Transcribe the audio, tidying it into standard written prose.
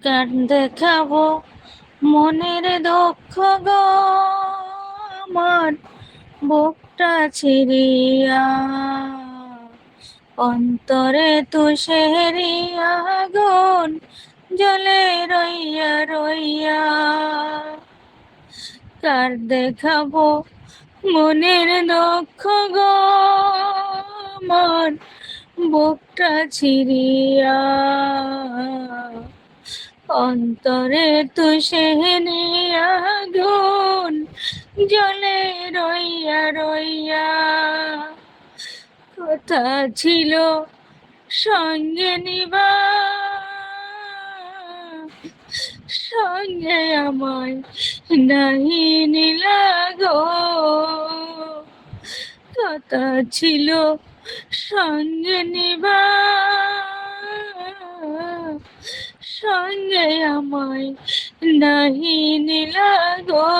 কার দেখাবো মনের দুঃখ গো, আমার বুকটা ছিড়িয়া, অন্তরে তুষেরি আগুন জ্বলে রইয়া রইয়া। কার দেখাবো মনের দুঃখ গো, আমার বুকটা ছিড়িয়া, অন্তরে তুষেরি আগুন জ্বলে রইয়া রইয়া। কথা ছিল সঙ্গে নিবা, সঙ্গে আমায় নাহি নিলা গো। কথা ছিল সঙ্গে নিবা, সঙ্গে আমায় নাহি নিলা গো।